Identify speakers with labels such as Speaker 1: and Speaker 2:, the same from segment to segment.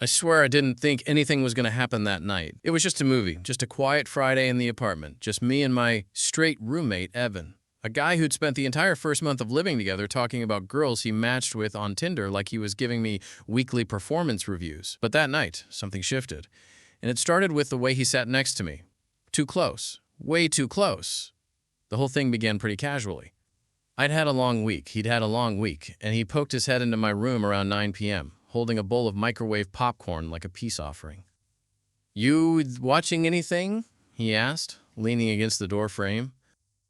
Speaker 1: I swear I didn't think anything was going to happen that night. It was just a movie, just a quiet Friday in the apartment, just me and my straight roommate, Evan. A guy who'd spent the entire first month of living together talking about girls he matched with on Tinder like he was giving me weekly performance reviews. But that night, something shifted. And it started with the way he sat next to me. Too close. Way too close. The whole thing began pretty casually. I'd had a long week, he'd had a long week, and he poked his head into my room around 9 p.m., holding a bowl of microwave popcorn like a peace offering. "You watching anything?" he asked, leaning against the door frame.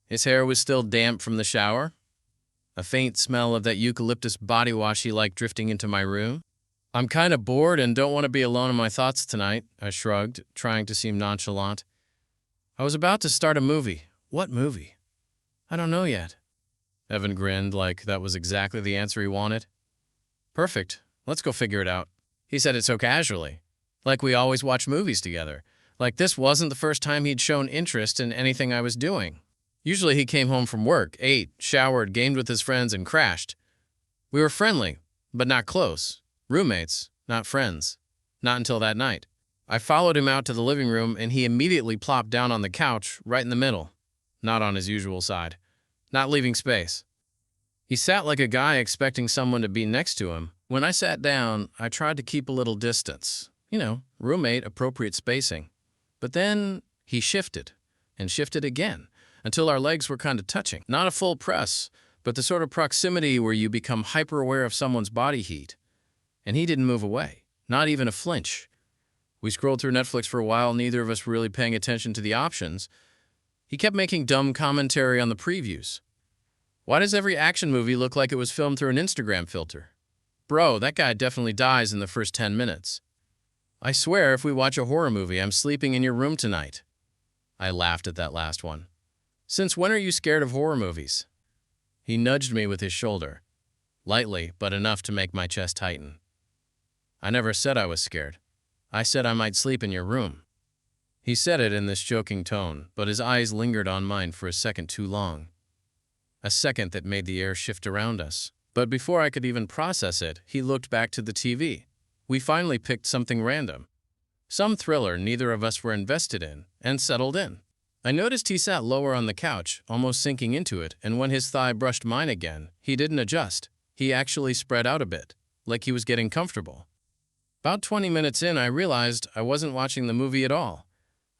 Speaker 1: His hair was still damp from the shower. A faint smell of that eucalyptus body wash he liked drifting into my room. "I'm kind of bored and don't want to be alone in my thoughts tonight," I shrugged, trying to seem nonchalant. "I was about to start a movie." "What movie?" "I don't know yet." Evan grinned like that was exactly the answer he wanted. "Perfect. Let's go figure it out." He said it so casually, like we always watch movies together, like this wasn't the first time he'd shown interest in anything I was doing. Usually he came home from work, ate, showered, gamed with his friends, and crashed. We were friendly, but not close. Roommates, not friends. Not until that night. I followed him out to the living room, and he immediately plopped down on the couch, right in the middle. Not on his usual side. Not leaving space. He sat like a guy expecting someone to be next to him. When I sat down, I tried to keep a little distance. Roommate, appropriate spacing. But then he shifted, and shifted again, until our legs were kind of touching. Not a full press, but the sort of proximity where you become hyper-aware of someone's body heat. And he didn't move away, not even a flinch. We scrolled through Netflix for a while, neither of us really paying attention to the options. He kept making dumb commentary on the previews. "Why does every action movie look like it was filmed through an Instagram filter? Bro, that guy definitely dies in the first 10 minutes. I swear if we watch a horror movie, I'm sleeping in your room tonight." I laughed at that last one. "Since when are you scared of horror movies?" He nudged me with his shoulder. Lightly, but enough to make my chest tighten. "I never said I was scared. I said I might sleep in your room." He said it in this joking tone, but his eyes lingered on mine for a second too long. A second that made the air shift around us. But before I could even process it, he looked back to the TV. We finally picked something random. Some thriller neither of us were invested in, and settled in. I noticed he sat lower on the couch, almost sinking into it, and when his thigh brushed mine again, he didn't adjust. He actually spread out a bit, like he was getting comfortable. About 20 minutes in, I realized I wasn't watching the movie at all.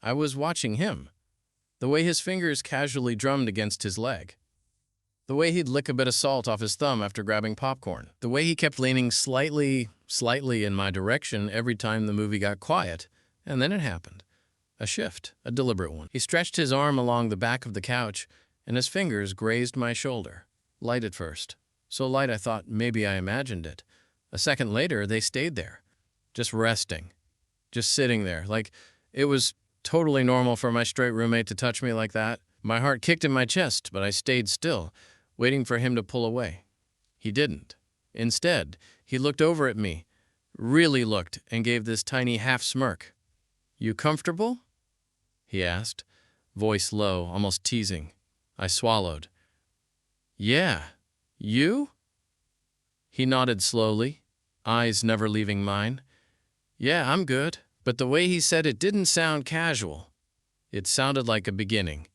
Speaker 1: I was watching him. The way his fingers casually drummed against his leg. The way he'd lick a bit of salt off his thumb after grabbing popcorn. The way he kept leaning slightly in my direction every time the movie got quiet. And then it happened. A shift, a deliberate one. He stretched his arm along the back of the couch, and his fingers grazed my shoulder. Light at first. So light I thought maybe I imagined it. A second later, they stayed there. Just resting. Just sitting there. Like it was totally normal for my straight roommate to touch me like that. My heart kicked in my chest, but I stayed still, waiting for him to pull away. He didn't. Instead, he looked over at me, really looked, and gave this tiny half smirk. "You comfortable?" he asked, voice low, almost teasing. I swallowed. "Yeah. You?" He nodded slowly, eyes never leaving mine. "Yeah, I'm good." But the way he said it didn't sound casual. It sounded like a beginning.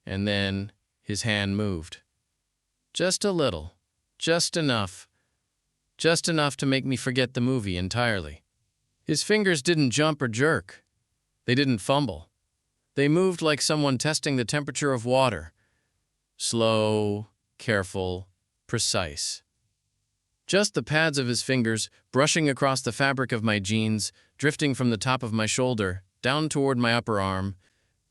Speaker 1: And then his hand moved. Just a little. Just enough. Just enough to make me forget the movie entirely. His fingers didn't jump or jerk. They didn't fumble. They moved like someone testing the temperature of water. Slow, careful, precise. Just the pads of his fingers brushing across the fabric of my jeans, drifting from the top of my shoulder down toward my upper arm.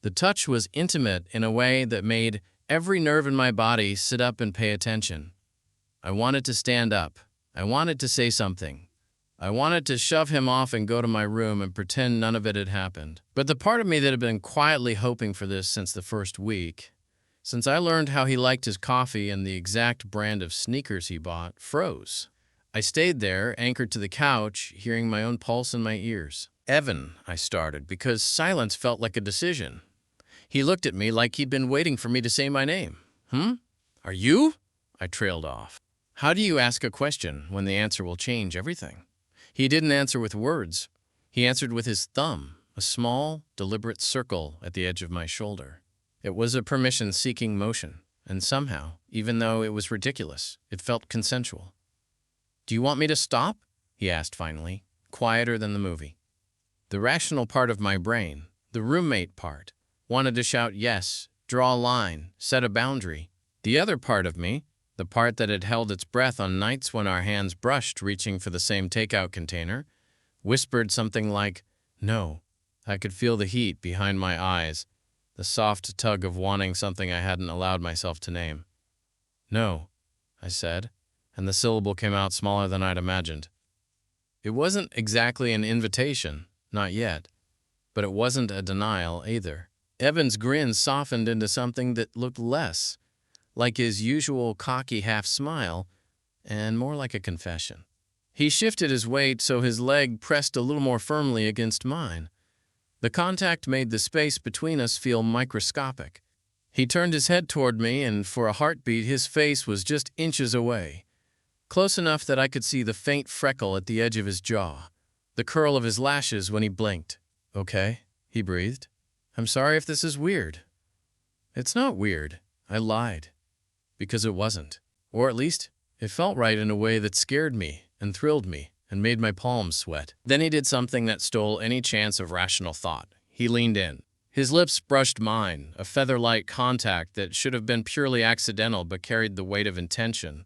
Speaker 1: The touch was intimate in a way that made every nerve in my body sit up and pay attention. I wanted to stand up. I wanted to say something. I wanted to shove him off and go to my room and pretend none of it had happened. But the part of me that had been quietly hoping for this since the first week, since I learned how he liked his coffee and the exact brand of sneakers he bought, froze. I stayed there, anchored to the couch, hearing my own pulse in my ears. "Evan," I started, because silence felt like a decision. He looked at me like he'd been waiting for me to say my name. "Are you?" I trailed off. How do you ask a question when the answer will change everything? He didn't answer with words. He answered with his thumb, a small, deliberate circle at the edge of my shoulder. It was a permission-seeking motion, and somehow, even though it was ridiculous, it felt consensual. "Do you want me to stop?" he asked finally, quieter than the movie. The rational part of my brain, the roommate part, wanted to shout yes, draw a line, set a boundary. The other part of me, the part that had held its breath on nights when our hands brushed reaching for the same takeout container, whispered something like, "No." I could feel the heat behind my eyes, the soft tug of wanting something I hadn't allowed myself to name. "No," I said, and the syllable came out smaller than I'd imagined. It wasn't exactly an invitation, not yet, but it wasn't a denial either. Evan's grin softened into something that looked less like his usual cocky half-smile and more like a confession. He shifted his weight so his leg pressed a little more firmly against mine. The contact made the space between us feel microscopic. He turned his head toward me, and for a heartbeat his face was just inches away, close enough that I could see the faint freckle at the edge of his jaw, the curl of his lashes when he blinked. "Okay," he breathed. "I'm sorry if this is weird." "It's not weird," I lied. Because it wasn't. Or at least, it felt right in a way that scared me and thrilled me and made my palms sweat. Then he did something that stole any chance of rational thought. He leaned in. His lips brushed mine, a feather-light contact that should have been purely accidental but carried the weight of intention.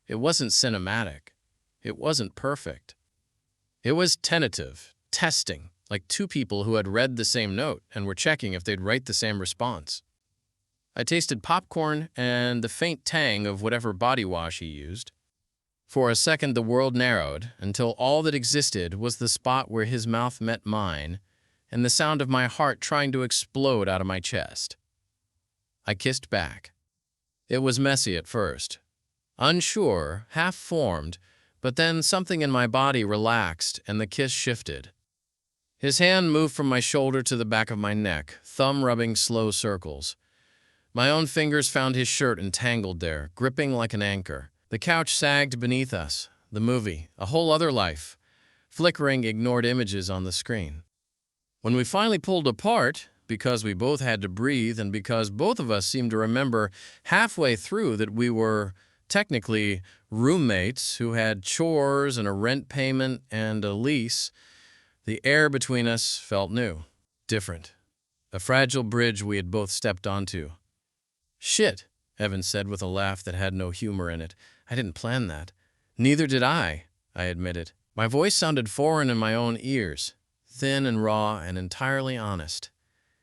Speaker 1: It wasn't cinematic. It wasn't perfect. It was tentative, testing, like two people who had read the same note and were checking if they'd write the same response. I tasted popcorn and the faint tang of whatever body wash he used. For a second the world narrowed until all that existed was the spot where his mouth met mine and the sound of my heart trying to explode out of my chest. I kissed back. It was messy at first. Unsure, half-formed, but then something in my body relaxed and the kiss shifted. His hand moved from my shoulder to the back of my neck, thumb rubbing slow circles. My own fingers found his shirt entangled there, gripping like an anchor. The couch sagged beneath us. The movie, a whole other life, flickering ignored images on the screen. When we finally pulled apart, because we both had to breathe and because both of us seemed to remember halfway through that we were technically roommates who had chores and a rent payment and a lease, the air between us felt new, different, a fragile bridge we had both stepped onto. "Shit," Evan said with a laugh that had no humor in it. "I didn't plan that." "Neither did I admitted. My voice sounded foreign in my own ears, thin and raw and entirely honest.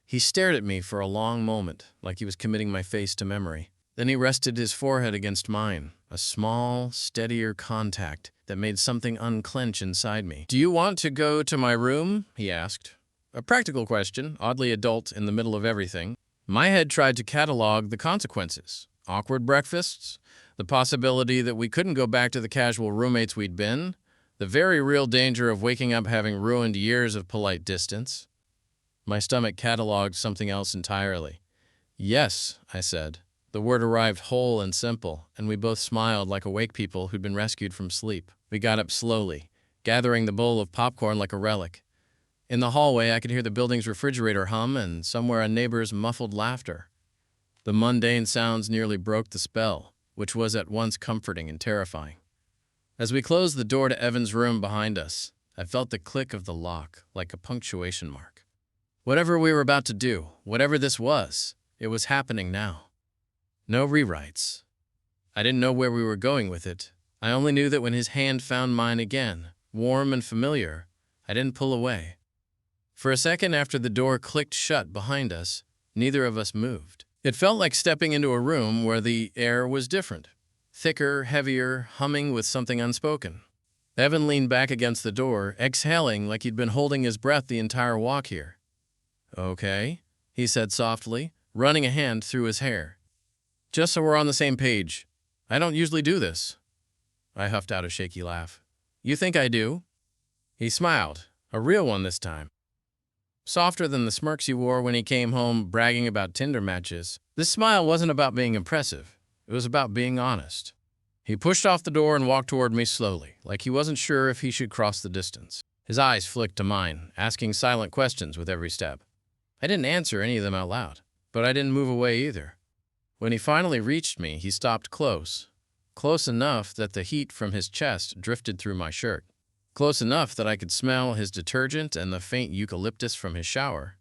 Speaker 1: He stared at me for a long moment, like he was committing my face to memory. Then he rested his forehead against mine, a small, steadier contact that made something unclench inside me. "Do you want to go to my room?" he asked. A practical question, oddly adult in the middle of everything. My head tried to catalog the consequences. Awkward breakfasts, the possibility that we couldn't go back to the casual roommates we'd been, the very real danger of waking up having ruined years of polite distance. My stomach cataloged something else entirely. "Yes," I said. The word arrived whole and simple, and we both smiled like awake people who'd been rescued from sleep. We got up slowly, gathering the bowl of popcorn like a relic. In the hallway, I could hear the building's refrigerator hum and somewhere a neighbor's muffled laughter. The mundane sounds nearly broke the spell, which was at once comforting and terrifying. As we closed the door to Evan's room behind us, I felt the click of the lock, like a punctuation mark. Whatever we were about to do, whatever this was, it was happening now. No rewrites. I didn't know where we were going with it. I only knew that when his hand found mine again, warm and familiar, I didn't pull away. For a second after the door clicked shut behind us, neither of us moved. It felt like stepping into a room where the air was different, thicker, heavier, humming with something unspoken. Evan leaned back against the door, exhaling like he'd been holding his breath the entire walk here. "Okay," he said softly, running a hand through his hair. "Just so we're on the same page. I don't usually do this." I huffed out a shaky laugh. "You think I do?" He smiled, a real one this time. Softer than the smirks he wore when he came home bragging about Tinder matches. This smile wasn't about being impressive. It was about being honest. He pushed off the door and walked toward me slowly, like he wasn't sure if he should cross the distance. His eyes flicked to mine, asking silent questions with every step. I didn't answer any of them out loud, but I didn't move away either. When he finally reached me, he stopped close enough that the heat from his chest drifted through my shirt, close enough that I could smell his detergent and the faint eucalyptus from his shower,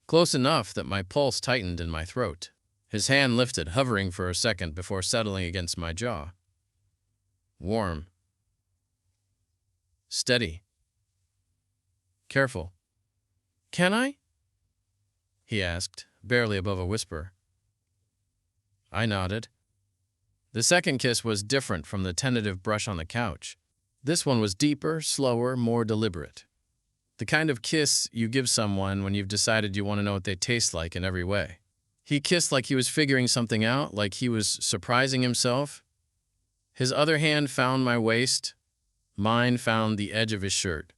Speaker 1: close enough that my pulse tightened in my throat. His hand lifted, hovering for a second before settling against my jaw. Warm. Steady. Careful. "Can I?" he asked, barely above a whisper. I nodded. The second kiss was different from the tentative brush on the couch. This one was deeper, slower, more deliberate. The kind of kiss you give someone when you've decided you want to know what they taste like in every way. He kissed like he was figuring something out, like he was surprising himself. His other hand found my waist. Mine found the edge of his shirt.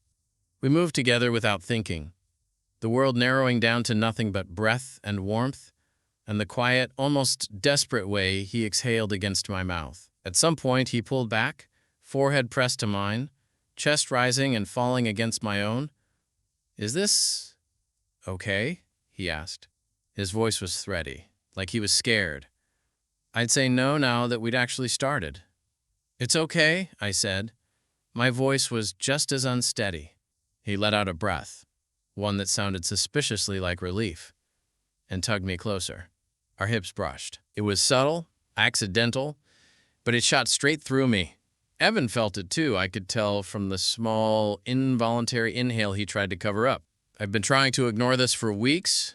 Speaker 1: We moved together without thinking, the world narrowing down to nothing but breath and warmth, and the quiet, almost desperate way he exhaled against my mouth. At some point, he pulled back, forehead pressed to mine, chest rising and falling against my own. "Is this okay?" he asked. His voice was thready, like he was scared. I'd say no now that we'd actually started. "It's okay," I said. My voice was just as unsteady. He let out a breath, one that sounded suspiciously like relief, and tugged me closer. Our hips brushed. It was subtle, accidental, but it shot straight through me. Evan felt it too, I could tell from the small, involuntary inhale he tried to cover up. "I've been trying to ignore this for weeks,"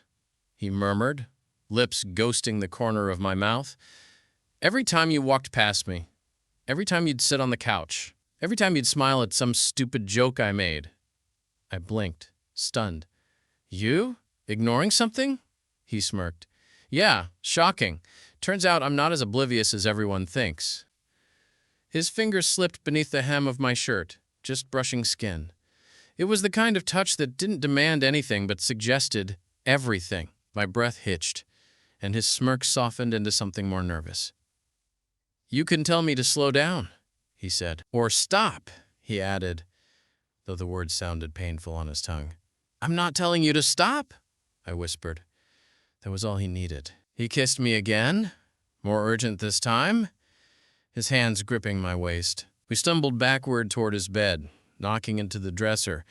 Speaker 1: he murmured, lips ghosting the corner of my mouth. "Every time you walked past me, every time you'd sit on the couch, every time you'd smile at some stupid joke I made." I blinked, stunned. "You? Ignoring something?" He smirked. "Yeah, shocking. Turns out I'm not as oblivious as everyone thinks." His fingers slipped beneath the hem of my shirt, just brushing skin. It was the kind of touch that didn't demand anything but suggested everything. My breath hitched, and his smirk softened into something more nervous. "You can tell me to slow down," he said. "Or stop," he added, though the words sounded painful on his tongue. "I'm not telling you to stop," I whispered. That was all he needed. He kissed me again, more urgent this time, his hands gripping my waist. We stumbled backward toward his bed, knocking into the dresser,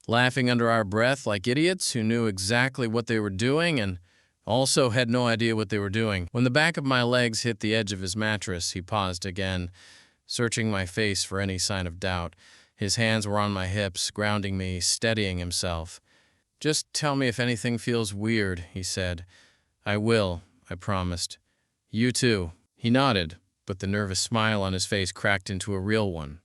Speaker 1: laughing under our breath like idiots who knew exactly what they were doing and also had no idea what they were doing. When the back of my legs hit the edge of his mattress, he paused again, searching my face for any sign of doubt. His hands were on my hips, grounding me, steadying himself. "Just tell me if anything feels weird," he said. "I will," I promised. "You too." He nodded, but the nervous smile on his face cracked into a real one.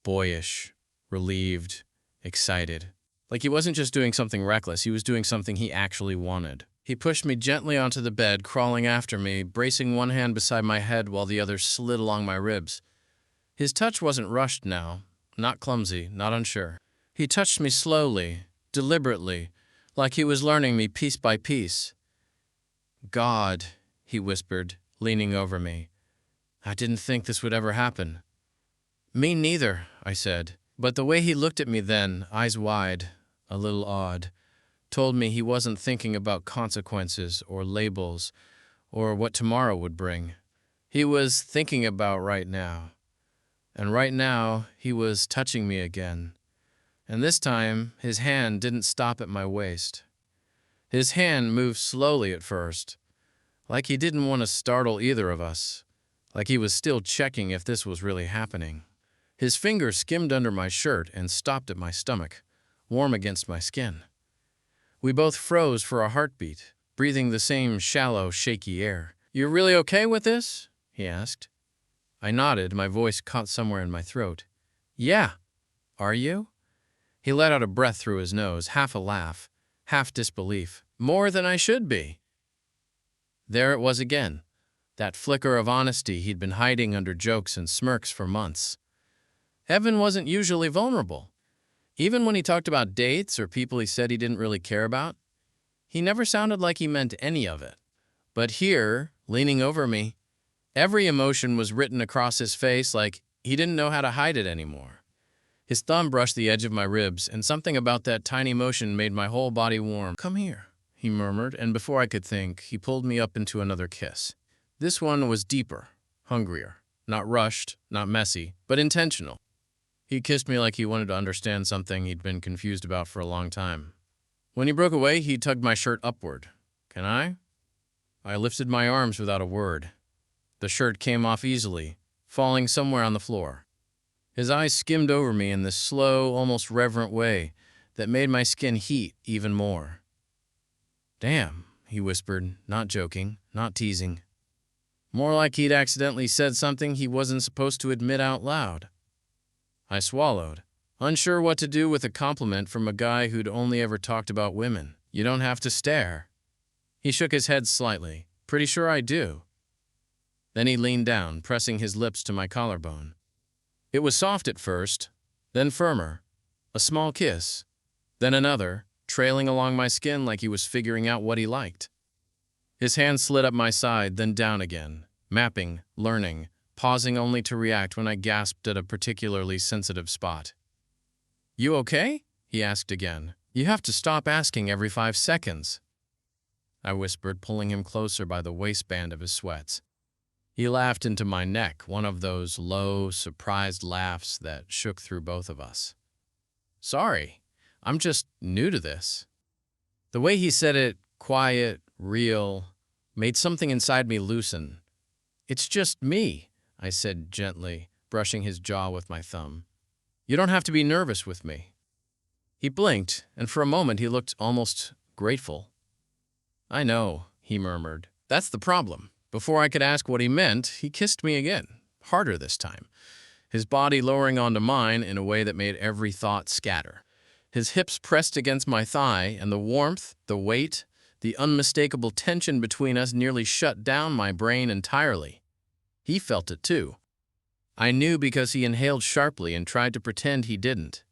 Speaker 1: Boyish, relieved, excited. Like he wasn't just doing something reckless, he was doing something he actually wanted. He pushed me gently onto the bed, crawling after me, bracing one hand beside my head while the other slid along my ribs. His touch wasn't rushed now, not clumsy, not unsure. He touched me slowly, deliberately, like he was learning me piece by piece. "God," he whispered, leaning over me. "I didn't think this would ever happen." "Me neither," I said. But the way he looked at me then, eyes wide, a little odd, told me he wasn't thinking about consequences or labels or what tomorrow would bring. He was thinking about right now. And right now, he was touching me again. And this time, his hand didn't stop at my waist. His hand moved slowly at first, like he didn't want to startle either of us, like he was still checking if this was really happening. His fingers skimmed under my shirt and stopped at my stomach, warm against my skin. We both froze for a heartbeat, breathing the same shallow, shaky air. "You're really okay with this?" he asked. I nodded, my voice caught somewhere in my throat. "Yeah. Are you?" He let out a breath through his nose, half a laugh, half disbelief. "More than I should be." There it was again, that flicker of honesty he'd been hiding under jokes and smirks for months. Evan wasn't usually vulnerable. Even when he talked about dates or people he said he didn't really care about, he never sounded like he meant any of it. But here, leaning over me, Every emotion was written across his face like he didn't know how to hide it anymore. His thumb brushed the edge of my ribs, and something about that tiny motion made my whole body warm. "Come here," he murmured, and before I could think, he pulled me up into another kiss. This one was deeper, hungrier, not rushed, not messy, but intentional. He kissed me like he wanted to understand something he'd been confused about for a long time. When he broke away, he tugged my shirt upward. "Can I?" I lifted my arms without a word. The shirt came off easily, falling somewhere on the floor. His eyes skimmed over me in this slow, almost reverent way that made my skin heat even more. "Damn," he whispered, not joking, not teasing. More like he'd accidentally said something he wasn't supposed to admit out loud. I swallowed, unsure what to do with a compliment from a guy who'd only ever talked about women. "You don't have to stare." He shook his head slightly. "Pretty sure I do." Then he leaned down, pressing his lips to my collarbone. It was soft at first, then firmer. A small kiss, then another, trailing along my skin like he was figuring out what he liked. His hand slid up my side, then down again, mapping, learning, pausing only to react when I gasped at a particularly sensitive spot. "You okay?" he asked again. "You have to stop asking every 5 seconds." I whispered, pulling him closer by the waistband of his sweats. He laughed into my neck, one of those low, surprised laughs that shook through both of us. "Sorry, I'm just new to this." The way he said it, quiet, real, made something inside me loosen. "It's just me," I said gently, brushing his jaw with my thumb. "You don't have to be nervous with me." He blinked, and for a moment he looked almost grateful. "I know," he murmured. "That's the problem." Before I could ask what he meant, he kissed me again, harder this time, his body lowering onto mine in a way that made every thought scatter. His hips pressed against my thigh, and the warmth, the weight, the unmistakable tension between us nearly shut down my brain entirely. He felt it too. I knew because he inhaled sharply and tried to pretend he didn't.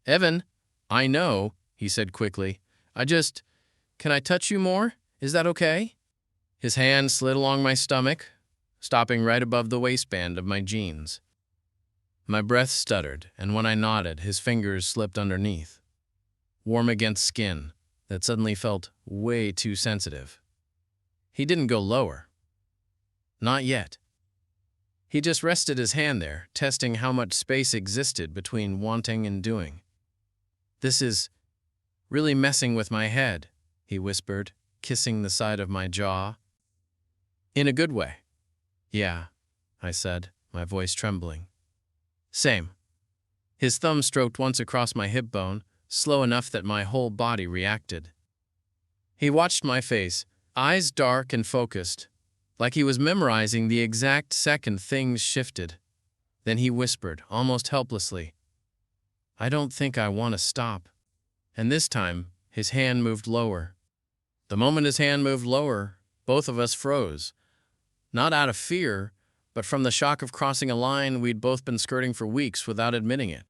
Speaker 1: "Evan, I know," he said quickly. Can I touch you more? Is that okay?" His hand slid along my stomach, stopping right above the waistband of my jeans. My breath stuttered, and when I nodded, his fingers slipped underneath, warm against skin that suddenly felt way too sensitive. He didn't go lower. Not yet. He just rested his hand there, testing how much space existed between wanting and doing. "This is really messing with my head," he whispered, kissing the side of my jaw. "In a good way." "Yeah," I said, my voice trembling. "Same." His thumb stroked once across my hip bone, slow enough that my whole body reacted. He watched my face, eyes dark and focused, like he was memorizing the exact second things shifted. Then he whispered, almost helplessly, "I don't think I want to stop." And this time, his hand moved lower. The moment his hand moved lower, both of us froze. Not out of fear, but from the shock of crossing a line we'd both been skirting for weeks without admitting it.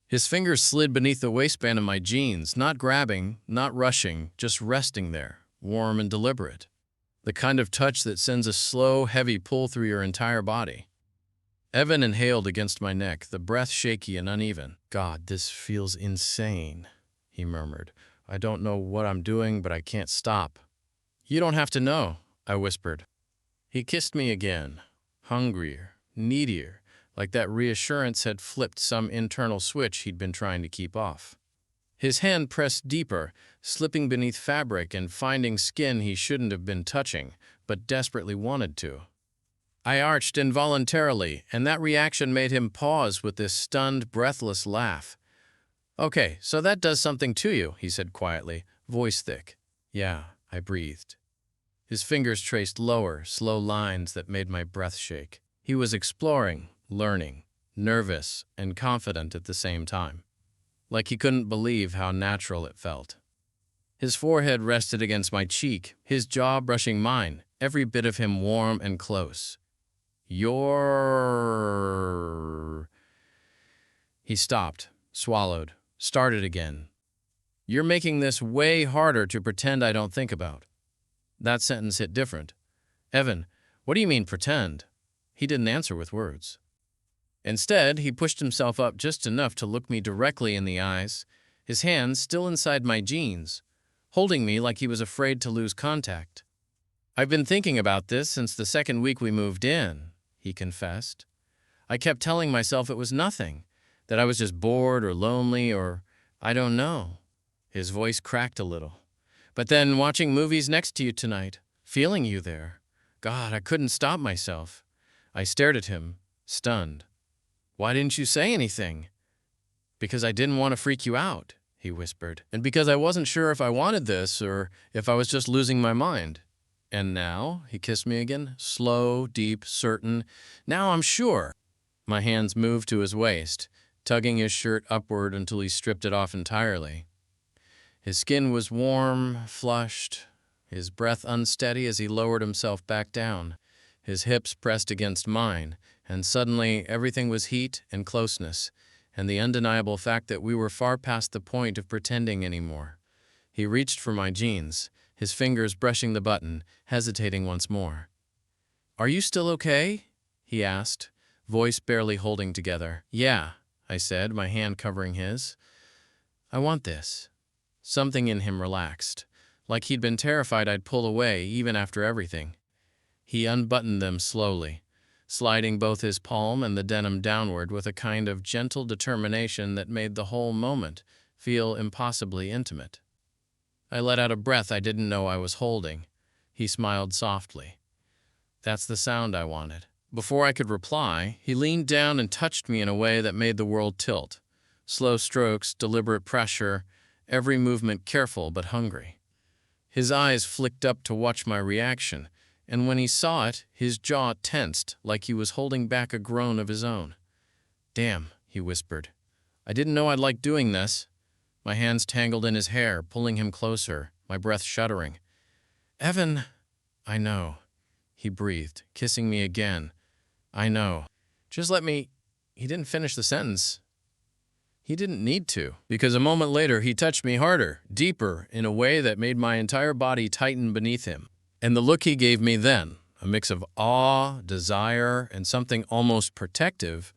Speaker 1: His fingers slid beneath the waistband of my jeans, not grabbing, not rushing, just resting there, warm and deliberate. The kind of touch that sends a slow, heavy pull through your entire body. Evan inhaled against my neck, the breath shaky and uneven. "God, this feels insane," he murmured. "I don't know what I'm doing, but I can't stop." "You don't have to know," I whispered. He kissed me again, hungrier, needier, like that reassurance had flipped some internal switch he'd been trying to keep off. His hand pressed deeper, slipping beneath fabric and finding skin he shouldn't have been touching, but desperately wanted to. I arched involuntarily, and that reaction made him pause with this stunned, breathless laugh. "Okay, so that does something to you," he said quietly, voice thick. "Yeah," I breathed. His fingers traced lower, slow lines that made my breath shake. He was exploring, learning, nervous, and confident at the same time, like he couldn't believe how natural it felt. His forehead rested against my cheek, his jaw brushing mine, every bit of him warm and close. "You're..." He stopped, swallowed, started again. "You're making this way harder to pretend I don't think about." That sentence hit different. "Evan, What do you mean, pretend? He didn't answer with words. Instead, he pushed himself up just enough to look me directly in the eyes, his hands still inside my jeans, holding me like he was afraid to lose contact. I've been thinking about this since the second week we moved in, he confessed. I kept telling myself it was nothing, that I was just bored or lonely or I don't know. His voice cracked a little. But then watching movies next to you tonight, feeling you there. God, I couldn't stop myself. I stared at him, stunned. Why didn't you say anything? Because I didn't want to freak you out, he whispered. And because I wasn't sure if I wanted this or if I was just losing my mind. And now, he kissed me again, slow, deep, certain. Now I'm sure. My hands moved to his waist, tugging his shirt upward until he stripped it off entirely. His skin was warm, flushed, his breath unsteady as he lowered himself back down. His hips pressed against mine, and suddenly everything was heat and closeness, and the undeniable fact that we were far past the point of pretending anymore. He reached for my jeans, his fingers brushing the button, hesitating once more. "Are you still okay?" he asked, voice barely holding together. "Yeah," I said, my hand covering his. "I want this." Something in him relaxed, like he'd been terrified I'd pull away even after everything. He unbuttoned them slowly, sliding both his palm and the denim downward with a kind of gentle determination that made the whole moment feel impossibly intimate. I let out a breath I didn't know I was holding. He smiled softly. That's the sound I wanted. Before I could reply, he leaned down and touched me in a way that made the world tilt. Slow strokes, deliberate pressure, every movement careful but hungry. His eyes flicked up to watch my reaction, and when he saw it, his jaw tensed like he was holding back a groan of his own. "Damn," he whispered. "I didn't know I'd like doing this." My hands tangled in his hair, pulling him closer, my breath shuddering. "Evan, I know," he breathed, kissing me again. "I know. Just let me—" He didn't finish the sentence. He didn't need to, because a moment later he touched me harder, deeper, in a way that made my entire body tighten beneath him. And the look he gave me then, a mix of awe, desire, and something almost protective,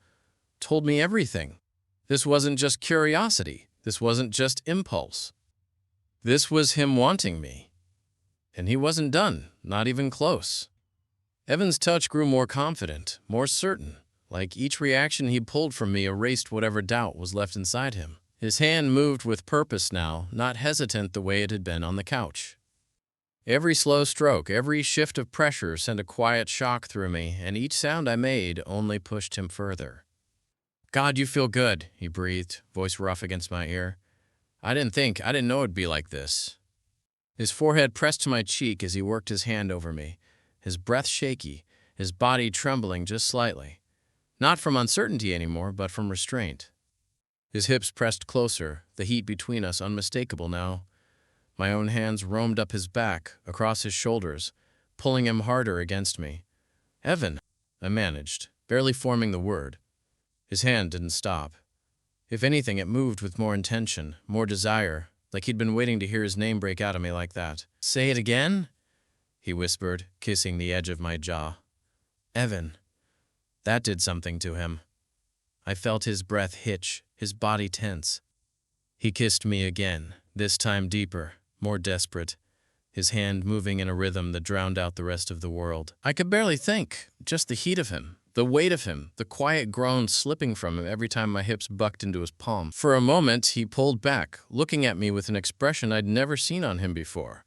Speaker 1: told me everything. This wasn't just curiosity. This wasn't just impulse. This was him wanting me. And he wasn't done, not even close. Evan's touch grew more confident, more certain, like each reaction he pulled from me erased whatever doubt was left inside him. His hand moved with purpose now, not hesitant the way it had been on the couch. Every slow stroke, every shift of pressure sent a quiet shock through me, and each sound I made only pushed him further. "God, you feel good," he breathed, voice rough against my ear. I didn't know it'd be like this." His forehead pressed to my cheek as he worked his hand over me, his breath shaky, his body trembling just slightly. Not from uncertainty anymore, but from restraint. His hips pressed closer, the heat between us unmistakable now. My own hands roamed up his back, across his shoulders, pulling him harder against me. "Evan," I managed, barely forming the word. His hand didn't stop. If anything, it moved with more intention, more desire, like he'd been waiting to hear his name break out of me like that. "Say it again?" he whispered, kissing the edge of my jaw. "Evan." That did something to him. I felt his breath hitch, his body tense. He kissed me again, this time deeper, more desperate, his hand moving in a rhythm that drowned out the rest of the world. I could barely think, just the heat of him, the weight of him, the quiet groan slipping from him every time my hips bucked into his palm. For a moment, he pulled back, looking at me with an expression I'd never seen on him before.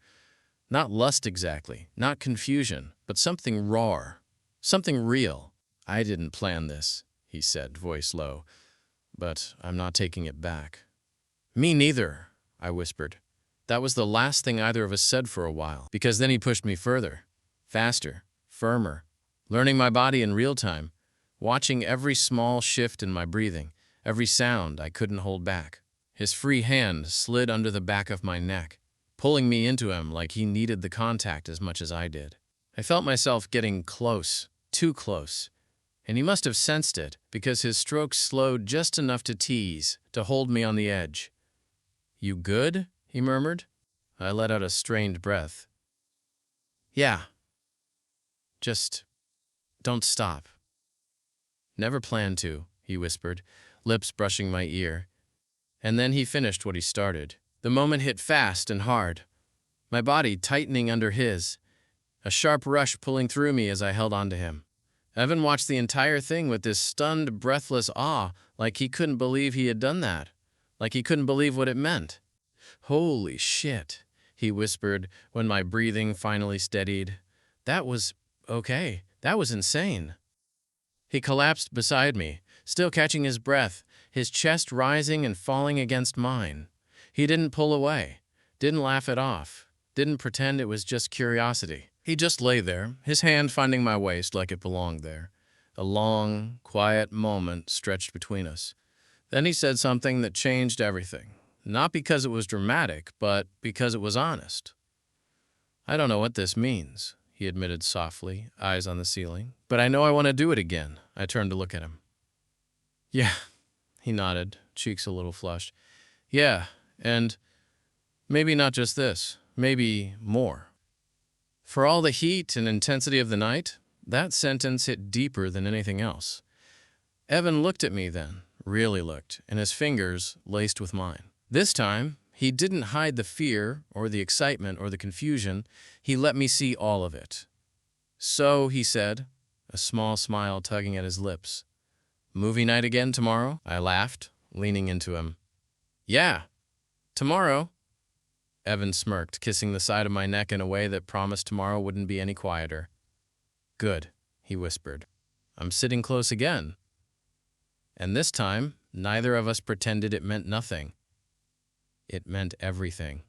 Speaker 1: Not lust exactly, not confusion, but something raw, something real. "I didn't plan this," he said, voice low, "but I'm not taking it back." "Me neither," I whispered. That was the last thing either of us said for a while, because then he pushed me further, faster, firmer, learning my body in real time, watching every small shift in my breathing, every sound I couldn't hold back. His free hand slid under the back of my neck, pulling me into him like he needed the contact as much as I did. I felt myself getting close, too close, and he must have sensed it because his strokes slowed just enough to tease, to hold me on the edge. "You good?" he murmured. I let out a strained breath. "Yeah. Just Don't stop. Never planned to, he whispered, lips brushing my ear. And then he finished what he started. The moment hit fast and hard, my body tightening under his, a sharp rush pulling through me as I held onto him. Evan watched the entire thing with this stunned, breathless awe, like he couldn't believe he had done that, like he couldn't believe what it meant. Holy shit, he whispered when my breathing finally steadied. That was okay. That was insane. He collapsed beside me, still catching his breath, his chest rising and falling against mine. He didn't pull away, didn't laugh it off, didn't pretend it was just curiosity. He just lay there, his hand finding my waist like it belonged there. A long, quiet moment stretched between us. Then he said something that changed everything. Not because it was dramatic, but because it was honest. I don't know what this means, he admitted softly, eyes on the ceiling. But I know I want to do it again. I turned to look at him. Yeah, he nodded, cheeks a little flushed. Yeah, and maybe not just this, maybe more. For all the heat and intensity of the night, that sentence hit deeper than anything else. Evan looked at me then, really looked, and his fingers laced with mine. This time, he didn't hide the fear or the excitement or the confusion. He let me see all of it. So, he said, a small smile tugging at his lips. Movie night again tomorrow? I laughed, leaning into him. Yeah, tomorrow. Evan smirked, kissing the side of my neck in a way that promised tomorrow wouldn't be any quieter. Good, he whispered. I'm sitting close again. And this time, neither of us pretended it meant nothing. It meant everything.